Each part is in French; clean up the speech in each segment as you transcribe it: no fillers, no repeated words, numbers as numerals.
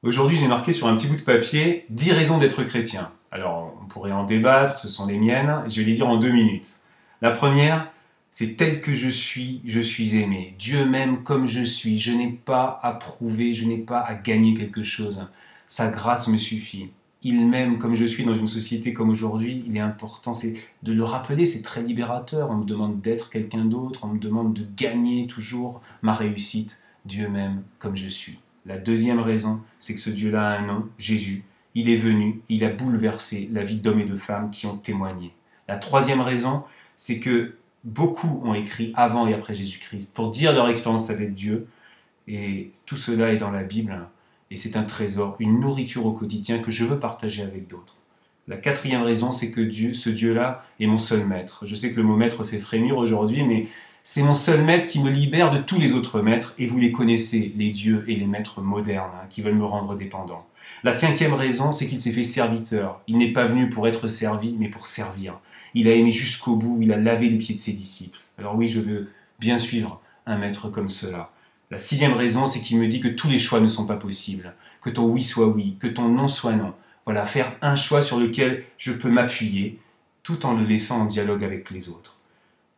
Aujourd'hui, j'ai marqué sur un petit bout de papier 10 raisons d'être chrétien. Alors, on pourrait en débattre, ce sont les miennes, je vais les dire en 2 minutes. La première, c'est tel que je suis aimé. Dieu m'aime comme je suis, je n'ai pas à prouver, je n'ai pas à gagner quelque chose. Sa grâce me suffit. Il m'aime comme je suis dans une société comme aujourd'hui, il est important, c'est de le rappeler, c'est très libérateur. On me demande d'être quelqu'un d'autre, on me demande de gagner toujours ma réussite. Dieu m'aime comme je suis. La deuxième raison, c'est que ce Dieu-là a un nom, Jésus. Il est venu, il a bouleversé la vie d'hommes et de femmes qui ont témoigné. La troisième raison, c'est que beaucoup ont écrit avant et après Jésus-Christ pour dire leur expérience avec Dieu. Et tout cela est dans la Bible. Et c'est un trésor, une nourriture au quotidien que je veux partager avec d'autres. La quatrième raison, c'est que ce Dieu-là est mon seul maître. Je sais que le mot maître fait frémir aujourd'hui, mais c'est mon seul maître qui me libère de tous les autres maîtres, et vous les connaissez, les dieux et les maîtres modernes, qui veulent me rendre dépendant. La cinquième raison, c'est qu'il s'est fait serviteur. Il n'est pas venu pour être servi, mais pour servir. Il a aimé jusqu'au bout, il a lavé les pieds de ses disciples. Alors oui, je veux bien suivre un maître comme cela. La sixième raison, c'est qu'il me dit que tous les choix ne sont pas possibles, que ton oui soit oui, que ton non soit non. Voilà, faire un choix sur lequel je peux m'appuyer, tout en le laissant en dialogue avec les autres.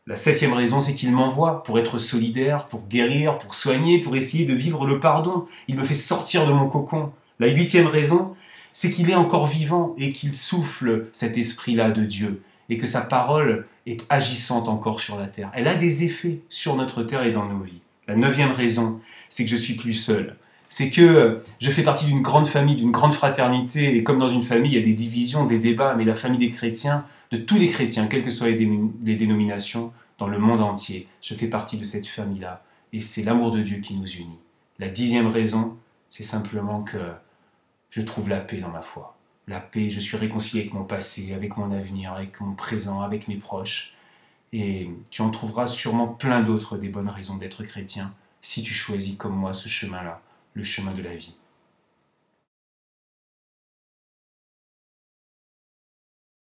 La septième raison, c'est qu'il m'envoie pour être solidaire, pour guérir, pour soigner, pour essayer de vivre le pardon. Il me fait sortir de mon cocon. La huitième raison, c'est qu'il est encore vivant et qu'il souffle cet esprit-là de Dieu et que sa parole est agissante encore sur la terre. Elle a des effets sur notre terre et dans nos vies. La neuvième raison, c'est que je suis plus seul. C'est que je fais partie d'une grande famille, d'une grande fraternité, et comme dans une famille, il y a des divisions, des débats, mais la famille des chrétiens, de tous les chrétiens, quelles que soient les dénominations, dans le monde entier, je fais partie de cette famille-là, et c'est l'amour de Dieu qui nous unit. La dixième raison, c'est simplement que je trouve la paix dans ma foi. La paix, je suis réconcilié avec mon passé, avec mon avenir, avec mon présent, avec mes proches. Et tu en trouveras sûrement plein d'autres des bonnes raisons d'être chrétien si tu choisis comme moi ce chemin-là, le chemin de la vie.